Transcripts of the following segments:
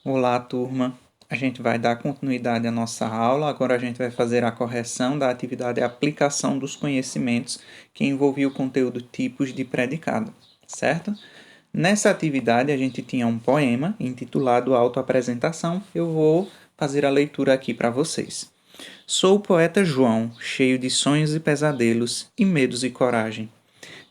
Olá, turma. A gente vai dar continuidade à nossa aula. Agora a gente vai fazer a correção da atividade aplicação dos conhecimentos que envolvia o conteúdo tipos de predicado, certo? Nessa atividade a gente tinha um poema intitulado Autoapresentação. Eu vou fazer a leitura aqui para vocês. Sou o poeta João, cheio de sonhos e pesadelos, e medos e coragem.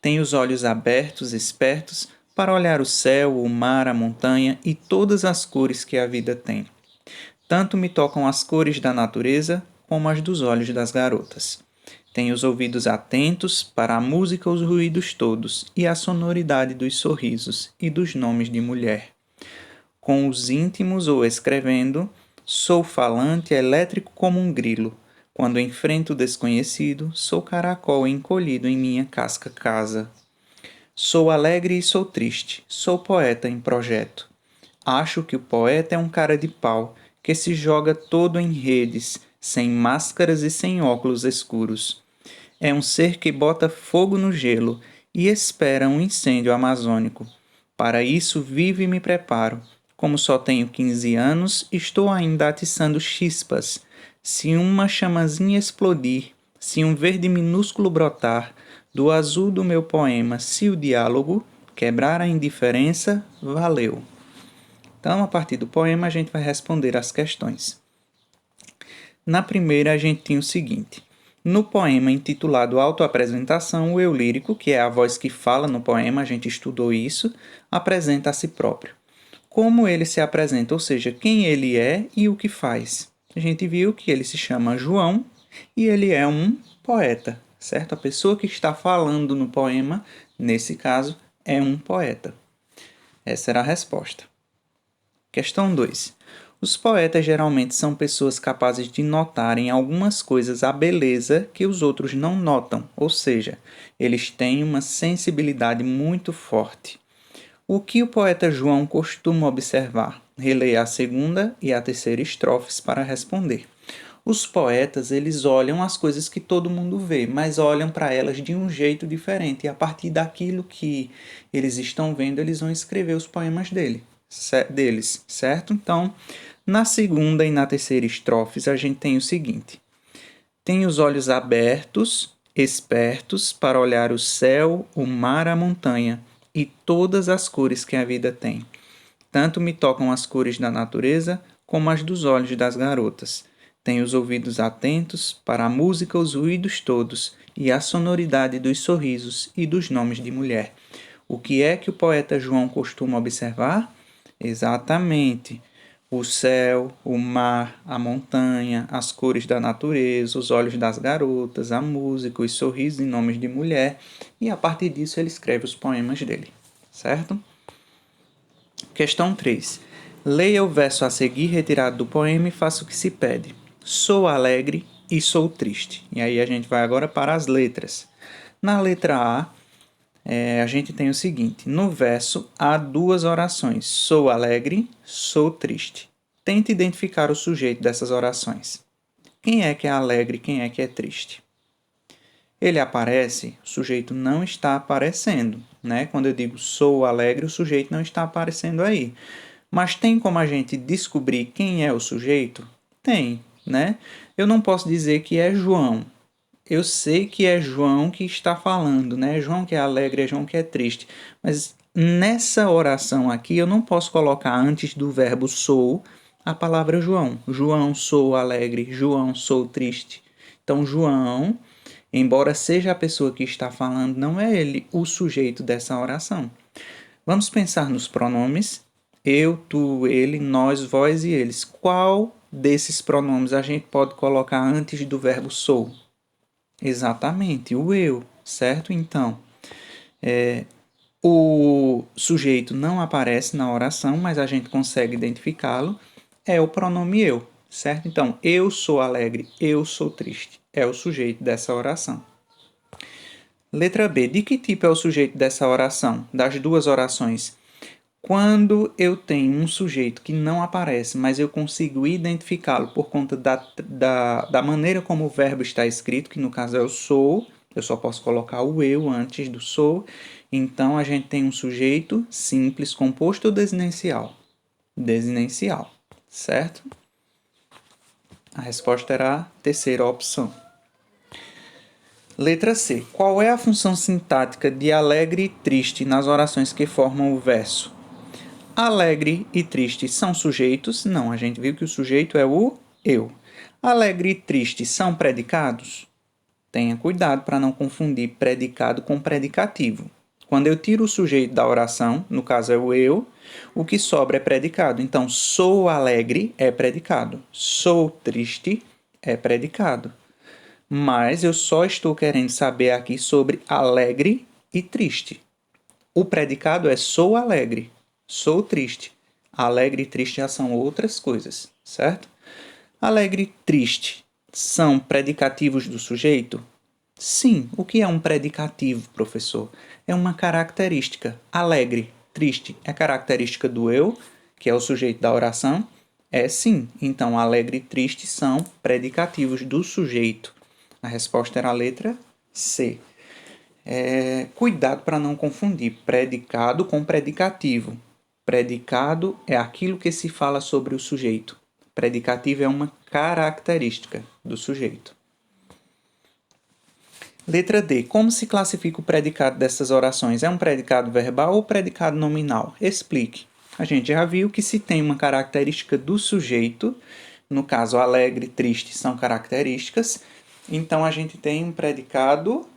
Tenho os olhos abertos, espertos, para olhar o céu, o mar, a montanha e todas as cores que a vida tem. Tanto me tocam as cores da natureza como as dos olhos das garotas. Tenho os ouvidos atentos para a música, os ruídos todos e a sonoridade dos sorrisos e dos nomes de mulher. Com os íntimos ou escrevendo, sou falante elétrico como um grilo. Quando enfrento o desconhecido, sou caracol encolhido em minha casca casa. Sou alegre e sou triste, sou poeta em projeto. Acho que o poeta é um cara de pau que se joga todo em redes, sem máscaras e sem óculos escuros. É um ser que bota fogo no gelo e espera um incêndio amazônico. Para isso vivo e me preparo. Como só tenho 15 anos, estou ainda atiçando chispas. Se uma chamazinha explodir, se um verde minúsculo brotar, do azul do meu poema, se o diálogo quebrar a indiferença, valeu. Então, a partir do poema, a gente vai responder as questões. Na primeira, a gente tinha o seguinte. No poema intitulado Autoapresentação, o eu lírico, que é a voz que fala no poema, a gente estudou isso, apresenta a si próprio. Como ele se apresenta, ou seja, quem ele é e o que faz. A gente viu que ele se chama João e ele é um poeta, certo? A pessoa que está falando no poema, nesse caso, é um poeta. Essa era a resposta. Questão 2. Os poetas geralmente são pessoas capazes de notar em algumas coisas a beleza que os outros não notam, ou seja, eles têm uma sensibilidade muito forte. O que o poeta João costuma observar? Releia a segunda e a terceira estrofes para responder. Os poetas, eles olham as coisas que todo mundo vê, mas olham para elas de um jeito diferente. E a partir daquilo que eles estão vendo, eles vão escrever os poemas deles, certo? Então, na segunda e na terceira estrofes, a gente tem o seguinte. Tem os olhos abertos, espertos, para olhar o céu, o mar, a montanha e todas as cores que a vida tem. Tanto me tocam as cores da natureza como as dos olhos das garotas. Tenho os ouvidos atentos para a música, os ruídos todos e a sonoridade dos sorrisos e dos nomes de mulher. O que é que o poeta João costuma observar? Exatamente. O céu, o mar, a montanha, as cores da natureza, os olhos das garotas, a música, os sorrisos e nomes de mulher, e a partir disso ele escreve os poemas dele, certo? Questão 3. Leia o verso a seguir retirado do poema e faça o que se pede. Sou alegre e sou triste. E aí a gente vai agora para as letras. Na letra A, a gente tem o seguinte. No verso, há duas orações. Sou alegre, sou triste. Tente identificar o sujeito dessas orações. Quem é que é alegre e quem é que é triste? Ele aparece, o sujeito não está aparecendo, né? Quando eu digo sou alegre, o sujeito não está aparecendo aí. Mas tem como a gente descobrir quem é o sujeito? Tem, né? Eu não posso dizer que é João. Eu sei que é João que está falando, né? João que é alegre, é João que é triste. Mas nessa oração aqui eu não posso colocar antes do verbo sou a palavra João. João, sou alegre, João, sou triste. Então, João, embora seja a pessoa que está falando, não é ele o sujeito dessa oração. Vamos pensar nos pronomes eu, tu, ele, nós, vós e eles. Qual desses pronomes a gente pode colocar antes do verbo sou? Exatamente, o eu, certo? Então, o sujeito não aparece na oração, mas a gente consegue identificá-lo. É o pronome eu, certo? Então, eu sou alegre, eu sou triste. É o sujeito dessa oração. Letra B. De que tipo é o sujeito dessa oração? Das duas orações. Quando eu tenho um sujeito que não aparece, mas eu consigo identificá-lo por conta da maneira como o verbo está escrito, que no caso é o sou, eu só posso colocar o eu antes do sou, então a gente tem um sujeito simples, composto ou desinencial. desinencial, certo? A resposta era a terceira opção. Letra C. Qual é a função sintática de alegre e triste nas orações que formam o verso? Alegre e triste são sujeitos? Não, a gente viu que o sujeito é o eu. Alegre e triste são predicados? Tenha cuidado para não confundir predicado com predicativo. Quando eu tiro o sujeito da oração, no caso é o eu, o que sobra é predicado. Então, sou alegre é predicado. Sou triste é predicado. Mas eu só estou querendo saber aqui sobre alegre e triste. O predicado é sou alegre, sou triste. Alegre e triste já são outras coisas, certo? Alegre e triste são predicativos do sujeito? Sim. O que é um predicativo, professor? É uma característica. Alegre, triste é característica do eu, que é o sujeito da oração? É sim. Então, alegre e triste são predicativos do sujeito. A resposta era a letra C. Cuidado para não confundir predicado com predicativo. Predicado é aquilo que se fala sobre o sujeito. Predicativo é uma característica do sujeito. Letra D. Como se classifica o predicado dessas orações? É um predicado verbal ou predicado nominal? Explique. A gente já viu que se tem uma característica do sujeito, no caso alegre e triste são características, então a gente tem um predicado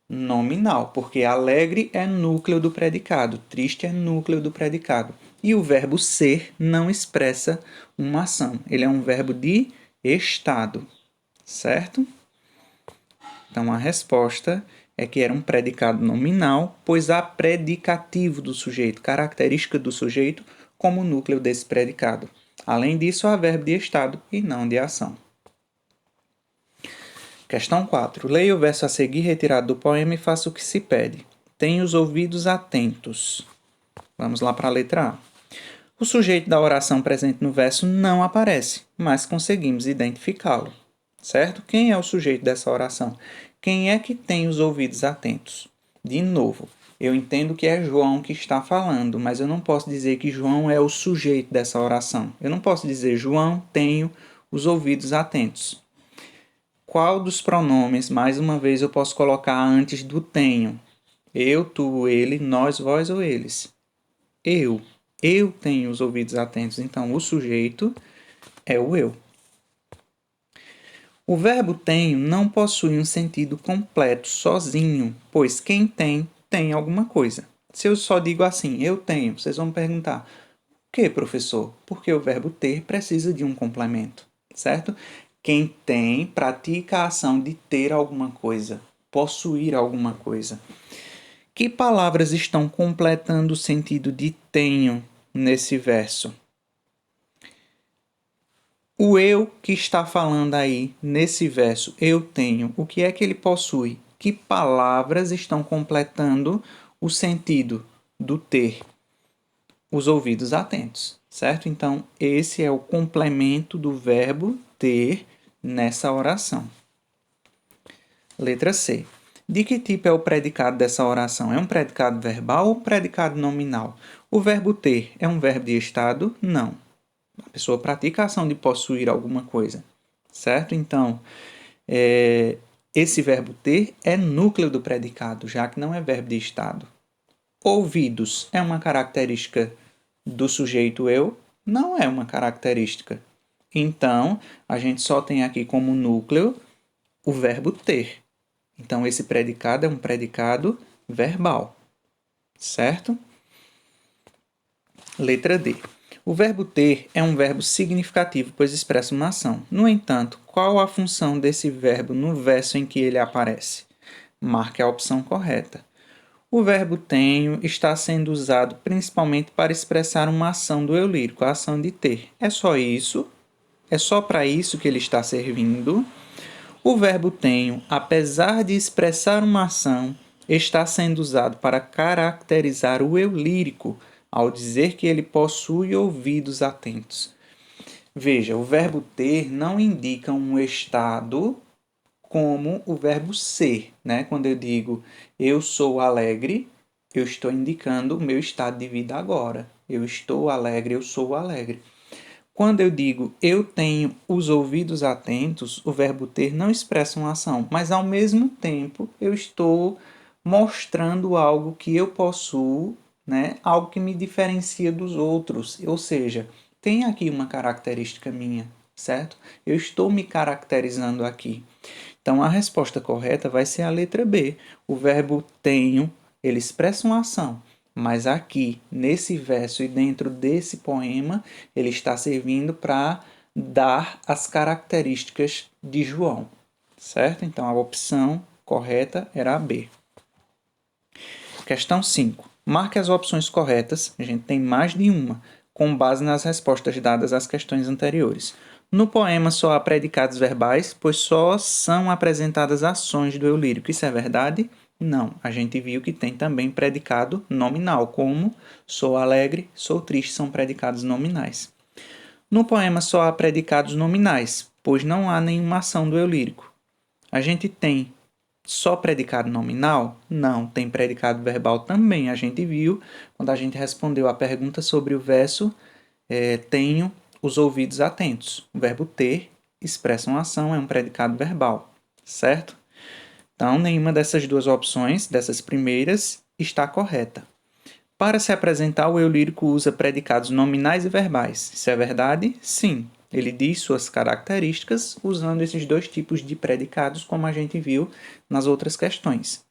nominal, porque alegre é núcleo do predicado, triste é núcleo do predicado. E o verbo ser não expressa uma ação, ele é um verbo de estado, certo? Então, a resposta é que era um predicado nominal, pois há predicativo do sujeito, característica do sujeito, como núcleo desse predicado. Além disso, há verbo de estado e não de ação. Questão 4. Leia o verso a seguir retirado do poema e faça o que se pede. Tenha os ouvidos atentos. Vamos lá para a letra A. O sujeito da oração presente no verso não aparece, mas conseguimos identificá-lo. Certo? Quem é o sujeito dessa oração? Quem é que tem os ouvidos atentos? De novo, eu entendo que é João que está falando, mas eu não posso dizer que João é o sujeito dessa oração. Eu não posso dizer João tenho os ouvidos atentos. Qual dos pronomes, mais uma vez, eu posso colocar antes do tenho? Eu, tu, ele, nós, vós ou eles? Eu. Eu tenho os ouvidos atentos. Então, o sujeito é o eu. O verbo tenho não possui um sentido completo sozinho, pois quem tem, tem alguma coisa. Se eu só digo assim, eu tenho, vocês vão me perguntar, por que, professor? Porque o verbo ter precisa de um complemento, certo? Quem tem pratica a ação de ter alguma coisa, possuir alguma coisa. Que palavras estão completando o sentido de tenho nesse verso? O eu que está falando aí nesse verso, eu tenho, o que é que ele possui? Que palavras estão completando o sentido do ter? Os ouvidos atentos, certo? Então, esse é o complemento do verbo ter nessa oração. Letra C. De que tipo é o predicado dessa oração? É um predicado verbal ou predicado nominal? O verbo ter é um verbo de estado? Não. A pessoa pratica a ação de possuir alguma coisa, certo? Então, esse verbo ter é núcleo do predicado, já que não é verbo de estado. Ouvidos é uma característica do sujeito eu? Não é uma característica. Então, a gente só tem aqui como núcleo o verbo ter. Então, esse predicado é um predicado verbal, certo? Letra D. O verbo ter é um verbo significativo, pois expressa uma ação. No entanto, qual a função desse verbo no verso em que ele aparece? Marque a opção correta. O verbo tenho está sendo usado principalmente para expressar uma ação do eu lírico, a ação de ter. É só isso? É só para isso que ele está servindo? O verbo tenho, apesar de expressar uma ação, está sendo usado para caracterizar o eu lírico, ao dizer que ele possui ouvidos atentos. Veja, o verbo ter não indica um estado como o verbo ser, né? Quando eu digo eu sou alegre, eu estou indicando o meu estado de vida agora. eu estou alegre, eu sou alegre. Quando eu digo eu tenho os ouvidos atentos, o verbo ter não expressa uma ação, mas ao mesmo tempo eu estou mostrando algo que eu possuo, né? Algo que me diferencia dos outros. Ou seja, tem aqui uma característica minha, certo? Eu estou me caracterizando aqui. Então a resposta correta vai ser a letra B. O verbo tenho, ele expressa uma ação, mas aqui, nesse verso e dentro desse poema, ele está servindo para dar as características de João, certo? Então a opção correta era a B. Questão 5. Marque as opções corretas, a gente tem mais de uma, com base nas respostas dadas às questões anteriores. No poema só há predicados verbais, pois só são apresentadas ações do eu lírico. Isso é verdade? Não. A gente viu que tem também predicado nominal, como sou alegre, sou triste, são predicados nominais. No poema só há predicados nominais, pois não há nenhuma ação do eu lírico. A gente tem só predicado nominal? Não, tem predicado verbal também. A gente viu quando a gente respondeu a pergunta sobre o verso tenho os ouvidos atentos. O verbo ter expressa uma ação, é um predicado verbal, certo? Então, nenhuma dessas duas opções, dessas primeiras, está correta. Para se apresentar, o eu lírico usa predicados nominais e verbais. Isso é verdade? Sim. Ele diz suas características usando esses dois tipos de predicados, como a gente viu nas outras questões.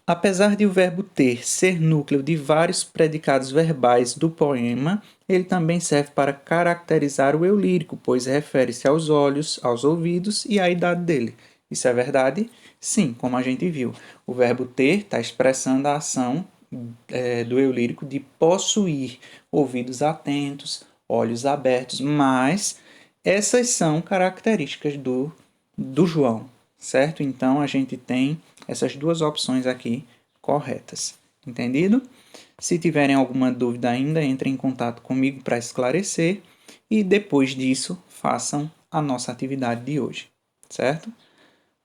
Apesar de o verbo ter ser núcleo de vários predicados verbais do poema, ele também serve para caracterizar o eu lírico, pois refere-se aos olhos, aos ouvidos e à idade dele. Isso é verdade? Sim, como a gente viu. O verbo ter está expressando a ação do eu lírico de possuir ouvidos atentos, olhos abertos, mas essas são características do João, certo? Então a gente tem essas duas opções aqui corretas. Entendido? Se tiverem alguma dúvida ainda, entrem em contato comigo para esclarecer e depois disso façam a nossa atividade de hoje, certo?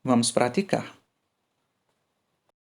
Vamos praticar.